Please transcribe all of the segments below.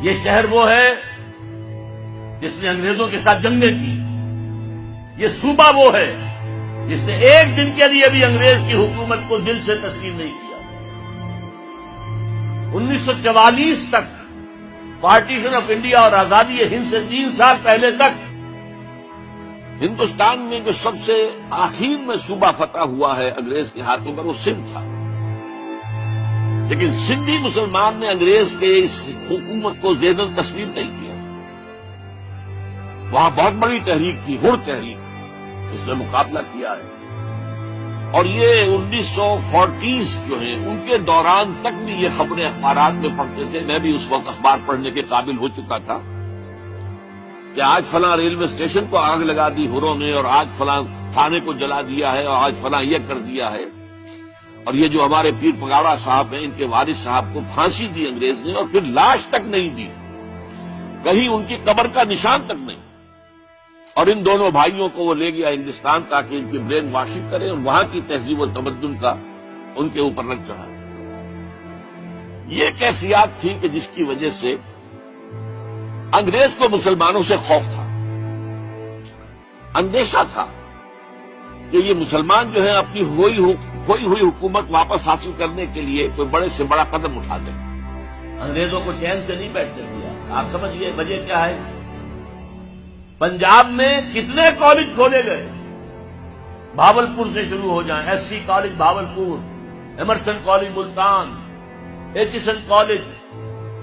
یہ شہر وہ ہے جس نے انگریزوں کے ساتھ جنگیں کی، یہ صوبہ وہ ہے جس نے ایک دن کے لیے بھی انگریز کی حکومت کو دل سے تسلیم نہیں کیا۔ 1944 تک، پارٹیشن آف انڈیا اور آزادی ہند سے 3 سال پہلے تک، ہندوستان میں جو سب سے آخر میں صوبہ فتح ہوا ہے انگریز کے ہاتھوں پر وہ سندھ تھا، لیکن سندھی مسلمان نے انگریز کے اس حکومت کو ذہناً تسلیم نہیں کیا۔ وہاں بہت بڑی تحریک تھی، ہر تحریک، جس نے مقابلہ کیا ہے، اور یہ 1940 جو ہیں ان کے دوران تک بھی یہ خبریں اخبارات میں پڑھتے تھے۔ میں بھی اس وقت اخبار پڑھنے کے قابل ہو چکا تھا کہ آج فلاں ریلوے اسٹیشن کو آگ لگا دی ہروں نے، اور آج فلاں تھانے کو جلا دیا ہے، اور آج فلاں یہ کر دیا ہے، اور یہ جو ہمارے پیر پگاڑا صاحب ہیں ان کے والد صاحب کو پھانسی دی انگریز نے، اور پھر لاش تک نہیں دی، کہیں ان کی قبر کا نشان تک نہیں، اور ان دونوں بھائیوں کو وہ لے گیا ہندوستان تاکہ ان کی برین واشنگ کرے اور وہاں کی تہذیب و تمدن کا ان کے اوپر رنگ چڑھائے۔ یہ کیفیات تھی کہ جس کی وجہ سے انگریز کو مسلمانوں سے خوف تھا، اندیشہ تھا کہ یہ مسلمان جو ہے اپنی کھوئی ہوئی حکومت واپس حاصل کرنے کے لیے کوئی بڑے سے بڑا قدم اٹھا دیں۔ انگریزوں کو چین سے نہیں بیٹھنے دیا۔ آپ سمجھیے وجہ کیا ہے؟ پنجاب میں کتنے کالج کھولے گئے، بھاولپور سے شروع ہو جائیں، S C college Bahawalpur, Emerson college Multan, Aitchison college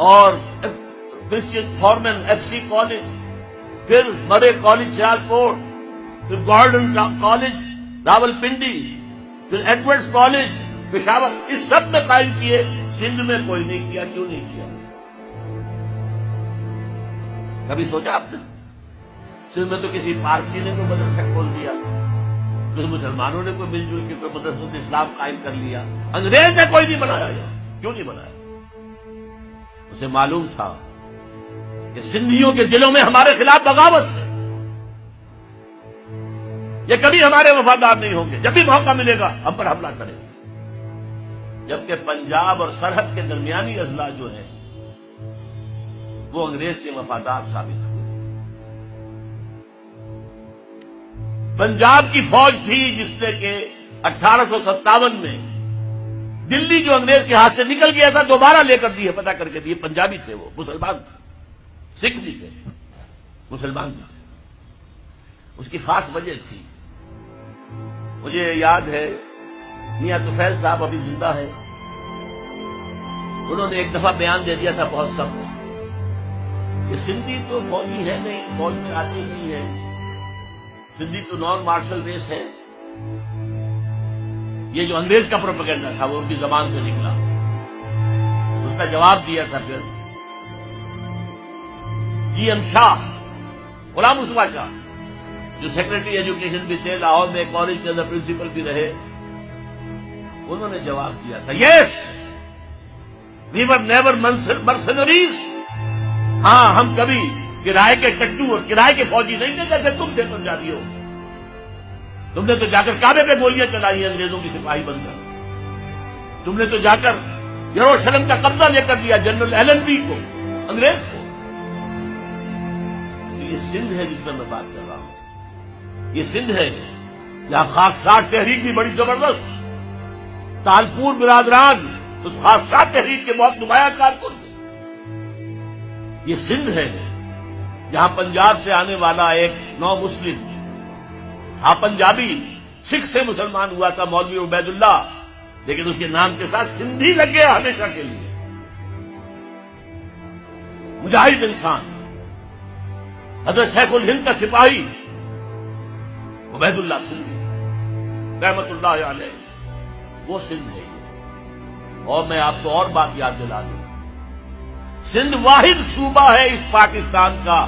اور Christian Forman F C college, پھر مرے کالج سیالکوٹ، پھر گارڈن کالج راولپنڈی، پھر ایڈورڈز کالج پشاور، اس سب میں قائم کیے، سندھ میں کوئی نہیں کیا۔ کیوں نہیں کیا؟ کبھی سوچا آپ نے؟ سندھ میں تو کسی پارسی نے کوئی مدرسہ کھول دیا، پھر مسلمانوں نے کوئی مل جل کے کوئی مدرسہ اسلام قائم کر لیا، انگریز نے کوئی نہیں بنایا۔ کیوں نہیں بنایا؟ اسے معلوم تھا کہ سندھیوں کے دلوں میں ہمارے خلاف بغاوت ہے، یہ کبھی ہمارے وفادار نہیں ہوں گے، جب بھی موقع ملے گا ہم پر حملہ کریں گے۔ جبکہ پنجاب اور سرحد کے درمیانی اضلاع جو ہیں وہ انگریز کے وفادار ثابت ہوئے۔ پنجاب کی فوج تھی جس نے کہ 1857 میں دلی جو انگریز کے ہاتھ سے نکل گیا تھا دوبارہ لے کر دیے، پتہ کر کے دیے۔ پنجابی تھے، وہ مسلمان تھے، سکھ بھی تھے، مسلمان بھی تھے۔ اس کی خاص وجہ تھی، مجھے یاد ہے میاں طفیل صاحب ابھی زندہ ہے، انہوں نے ایک دفعہ بیان دے دیا تھا بہت سخت کہ سندھی تو فوجی ہے نہیں، فوج میں آتی نہیں ہے، سندھی تو نان مارشل ریس ہے۔ یہ جو انگریز کا پروپیگنڈا تھا وہ ان کی زبان سے نکلا۔ اس کا جواب دیا تھا پھر جی ایم شاہ، غلام مصطفیٰ شاہ، جو سیکرٹری ایجوکیشن بھی تھے، لاہور میں کالج کے اندر پرنسپل بھی رہے، انہوں نے جواب دیا تھا یس وی ور نیور مرسنریز، ہاں ہم کبھی کرائے کے ٹٹو اور کرائے کے فوجی نہیں تھے جیسے تم تھے پنجابی ہو، تم نے تو جا کر کعبے پہ گولیاں چلائی ہیں انگریزوں کی سپاہی بن کر، تم نے تو جا کر یروشلم کا قبضہ لے کر دیا جنرل ایلن بی کو، انگریز کو۔ یہ سندھ ہے جس میں میں بات کر رہا ہوں، یہ سندھ ہے جہاں خاکسار تحریک بھی بڑی زبردست، تالپور برادران اس خاکسار تحریک کے بہت نمایاں کارکن تھے۔ یہ سندھ ہے جہاں پنجاب سے آنے والا ایک نو مسلم تھا، پنجابی، سکھ سے مسلمان ہوا تھا، مولوی عبید اللہ، لیکن اس کے نام کے ساتھ سندھی لگ گیا ہمیشہ کے لیے۔ مجاہد انسان، حضرت شیخ الہند کا سپاہی عبید اللہ سندھی رحمت اللہ علیہ، وہ سندھ ہے۔ اور میں آپ کو اور بات یاد دلا دوں، سندھ واحد صوبہ ہے اس پاکستان کا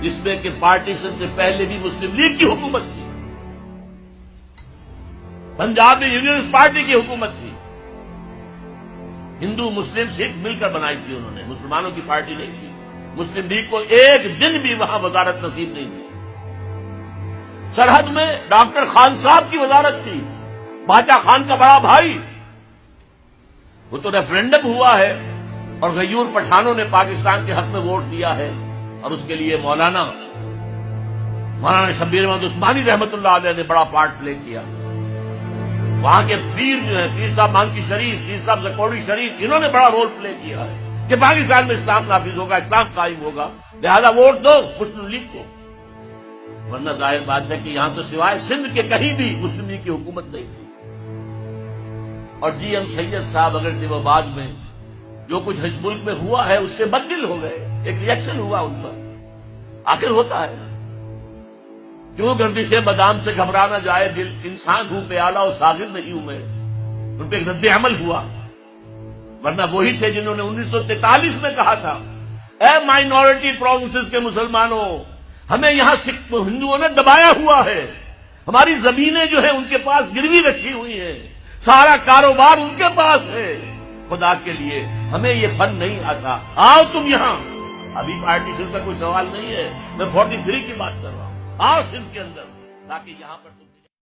جس میں کہ پارٹیشن سے پہلے بھی مسلم لیگ کی حکومت تھی، پنجاب میں یونینسٹ پارٹی کی حکومت تھی، ہندو مسلم سکھ مل کر بنائی تھی انہوں نے، مسلمانوں کی پارٹی نہیں تھی۔ مسلم لیگ کو ایک دن بھی وہاں وزارت نصیب نہیں تھی۔ سرحد میں ڈاکٹر خان صاحب کی وزارت تھی، باچا خان کا بڑا بھائی، وہ تو ریفرینڈم ہوا ہے اور غیور پٹھانوں نے پاکستان کے حق میں ووٹ دیا ہے، اور اس کے لیے مولانا شبیر احمد عثمانی رحمۃ اللہ علیہ نے بڑا پارٹ پلے کیا۔ وہاں کے پیر جو ہیں، پیر صاحب مانکی شریف، پیر صاحب زکوڑی شریف، انہوں نے بڑا رول پلے کیا ہے کہ پاکستان میں اسلام نافذ ہوگا، اسلام قائم ہوگا، لہذا ووٹ دو مسلم لیگ کو۔ ورنہ ظاہر بات ہے کہ یہاں تو سوائے سندھ کے کہیں بھی مسلم لیگ کی حکومت نہیں تھی۔ اور جی ایم سید صاحب اگر وہ بعد میں جو کچھ اس ملک میں ہوا ہے اس سے بددل ہو گئے، ایک ریئیکشن ہوا ان پر، آخر ہوتا ہے، کیوں گردش بادام سے گھبرا نہ جائے دل، انسان ہوں پہ آلہ اور ساغر نہیں ہوں میں، ان پہ ایک رد عمل ہوا۔ ورنہ وہی تھے جنہوں نے 1943 میں کہا تھا، اے مائنورٹی پروونسز کے مسلمانوں، ہمیں یہاں ہندوؤں نے دبایا ہوا ہے، ہماری زمینیں جو ہیں ان کے پاس گروی رکھی ہوئی ہیں، سارا کاروبار ان کے پاس ہے، خدا کے لیے ہمیں یہ فن نہیں آتا، آؤ تم یہاں۔ ابھی پارٹیشن کا کوئی سوال نہیں ہے، میں 43 کی بات کر رہا ہوں، آؤ سندھ کے اندر تاکہ یہاں پر تم